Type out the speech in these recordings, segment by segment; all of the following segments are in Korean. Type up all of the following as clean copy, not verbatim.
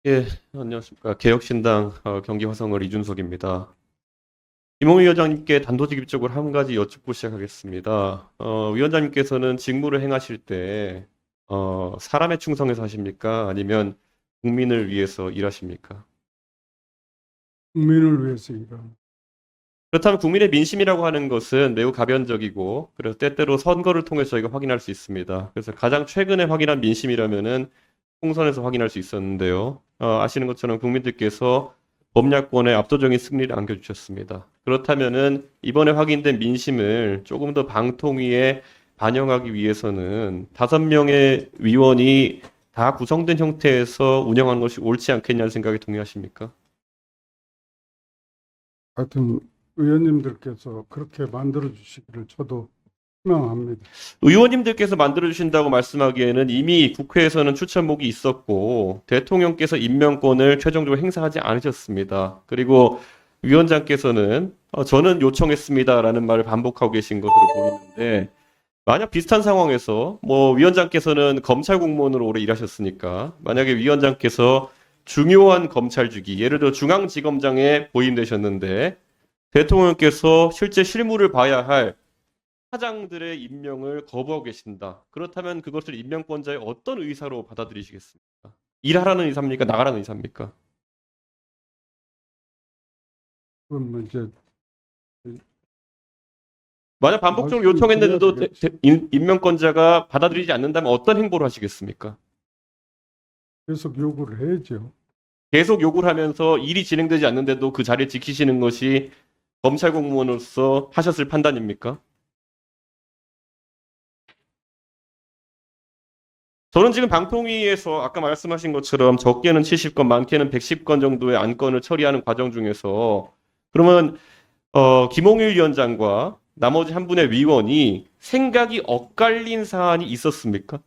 예, 안녕하십니까. 개혁신당 경기화성을 이준석입니다. 김홍희 위원장님께 단도직입적으로 한 가지 여쭙고 시작하겠습니다. 위원장님께서는 직무를 행하실 때 사람에 충성해서 하십니까? 아니면 국민을 위해서 일하십니까? 국민을 위해서 일하는. 그렇다면 국민의 민심이라고 하는 것은 매우 가변적이고, 그래서 때때로 선거를 통해서 저희가 확인할 수 있습니다. 그래서 가장 최근에 확인한 민심이라면은 총선에서 확인할 수 있었는데요. 아시는 것처럼 국민들께서 범야권의 압도적인 승리를 안겨주셨습니다. 그렇다면은 이번에 확인된 민심을 조금 더 방통위에 반영하기 위해서는 5명의 위원이 다 구성된 형태에서 운영하는 것이 옳지 않겠냐는 생각에 동의하십니까? 하여튼 의원님들께서 그렇게 만들어 주시기를 저도 희망합니다. 의원님들께서 만들어주신다고 말씀하기에는 이미 국회에서는 추천목이 있었고 대통령께서 임명권을 최종적으로 행사하지 않으셨습니다. 그리고 위원장께서는 저는 요청했습니다라는 말을 반복하고 계신 것으로 보이는데 만약 비슷한 상황에서 뭐 위원장께서는 검찰 공무원으로 오래 일하셨으니까 만약에 위원장께서 중요한 검찰직이 예를 들어 중앙지검장에 보임되셨는데 대통령께서 실제 실무를 봐야 할 사장들의 임명을 거부하고 계신다. 그렇다면 그것을 임명권자의 어떤 의사로 받아들이시겠습니까? 일하라는 의사입니까? 나가라는 의사입니까? 그건 뭐 이제 만약 반복적으로 말씀드려야 요청했는데도 되겠죠. 임명권자가 받아들이지 않는다면 어떤 행보를 하시겠습니까? 계속 요구를 해야죠. 계속 요구를 하면서 일이 진행되지 않는데도 그 자리를 지키시는 것이 검찰 공무원으로서 하셨을 판단입니까? 저는 지금 방통위에서 아까 말씀하신 것처럼 적게는 70건, 많게는 110건 정도의 안건을 처리하는 과정 중에서 그러면 김홍일 위원장과 나머지 한 분의 위원이 생각이 엇갈린 사안이 있었습니까?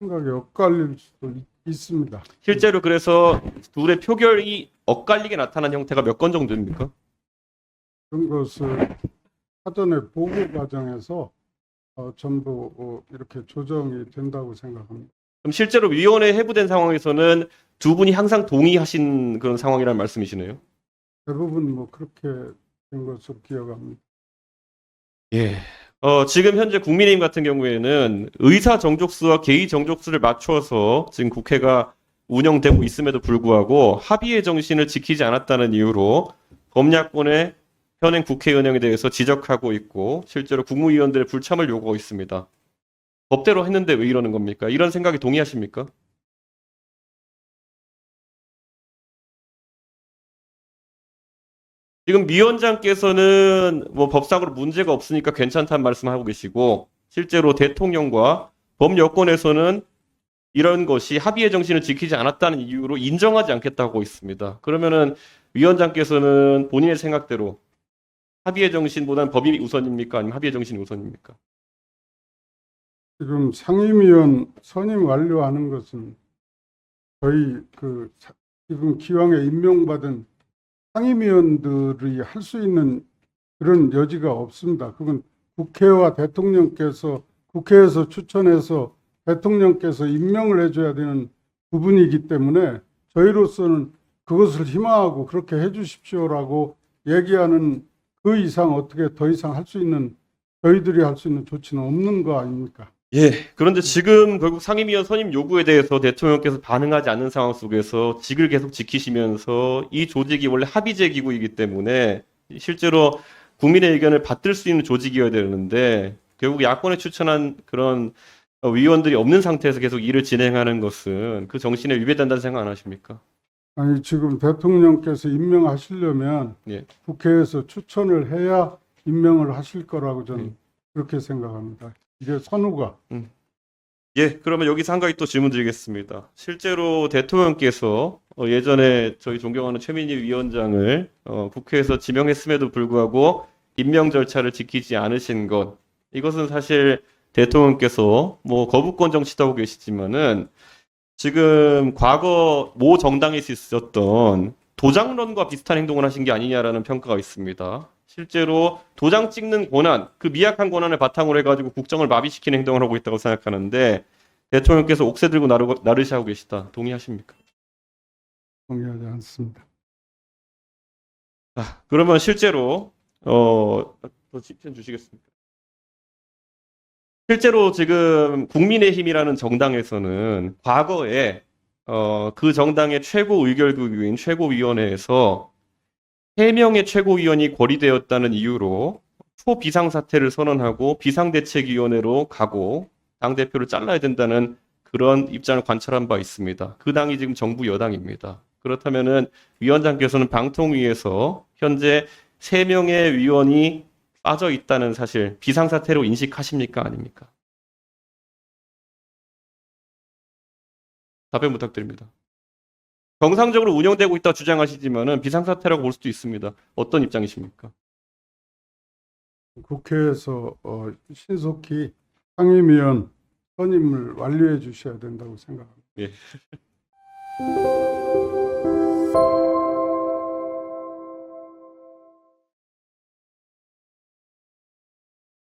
생각이 엇갈릴 수도 있습니다. 실제로 그래서 둘의 표결이 엇갈리게 나타난 형태가 몇 건 정도입니까? 그런 것을 사전에 보고 과정에서 전부 이렇게 조정이 된다고 생각합니다. 그럼 실제로 위원회에 회부된 상황에서는 두 분이 항상 동의하신 그런 상황이라는 말씀이시네요. 대부분 뭐 그렇게 된 것으로 기억합니다. 예. 지금 현재 국민의힘 같은 경우에는 의사 정족수와 개의 정족수를 맞춰서 지금 국회가 운영되고 있음에도 불구하고 합의의 정신을 지키지 않았다는 이유로 범야권의 현행 국회 운영에 대해서 지적하고 있고 실제로 국무위원들의 불참을 요구하고 있습니다. 법대로 했는데 왜 이러는 겁니까? 이런 생각에 동의하십니까? 지금 위원장께서는 뭐 법상으로 문제가 없으니까 괜찮다는 말씀하고 계시고 실제로 대통령과 범여권에서는 이런 것이 합의의 정신을 지키지 않았다는 이유로 인정하지 않겠다고 있습니다. 그러면은 위원장께서는 본인의 생각대로 합의의 정신보다는 법이 우선입니까? 아니면 합의의 정신이 우선입니까? 지금 상임위원 선임 완료하는 것은 저희 지금 기왕에 임명받은 상임위원들이 할 수 있는 그런 여지가 없습니다. 그건 국회와 대통령께서 국회에서 추천해서 대통령께서 임명을 해줘야 되는 부분이기 때문에 저희로서는 그것을 희망하고 그렇게 해주십시오라고 얘기하는 그 이상 어떻게 더 이상 할 수 있는 저희들이 할 수 있는 조치는 없는 거 아닙니까? 예. 그런데 지금 결국 상임위원 선임 요구에 대해서 대통령께서 반응하지 않는 상황 속에서 직을 계속 지키시면서 이 조직이 원래 합의제 기구이기 때문에 실제로 국민의 의견을 받들 수 있는 조직이어야 되는데 결국 야권에 추천한 그런 위원들이 없는 상태에서 계속 일을 진행하는 것은 그 정신에 위배된다는 생각 안 하십니까? 아니 지금 대통령께서 임명하시려면 예. 국회에서 추천을 해야 임명을 하실 거라고 저는 음. 그렇게 생각합니다. 이게 선후가 예, 그러면 여기서 한 가지 또 질문 드리겠습니다. 실제로 대통령께서 예전에 저희 존경하는 최민희 위원장을 국회에서 지명했음에도 불구하고 임명 절차를 지키지 않으신 것, 이것은 사실 대통령께서 뭐 거부권 정치도 하고 계시지만은 지금 과거 모 정당에서 있었던 도장론과 비슷한 행동을 하신 게 아니냐라는 평가가 있습니다. 실제로 도장 찍는 권한, 그 미약한 권한을 바탕으로 해가지고 국정을 마비시키는 행동을 하고 있다고 생각하는데 대통령께서 옥새 들고 나르시하고 계시다. 동의하십니까? 동의하지 않습니다. 그러면 실제로 더 집행 주시겠습니까? 실제로 지금 국민의힘이라는 정당에서는 과거에 그 정당의 최고 의결국인 최고위원회에서 3명의 최고위원이 고리되었다는 이유로 초비상사태를 선언하고 비상대책위원회로 가고 당대표를 잘라야 된다는 그런 입장을 관철한 바 있습니다. 그 당이 지금 정부 여당입니다. 그렇다면은 위원장께서는 방통위에서 현재 3명의 위원이 빠져 있다는 사실 비상사태로 인식하십니까? 아닙니까? 답변 부탁드립니다. 정상적으로 운영되고 있다 주장하시지만은 비상사태라고 볼 수도 있습니다. 어떤 입장이십니까? 국회에서 신속히 상임위원 선임을 완료해 주셔야 된다고 생각합니다. 예.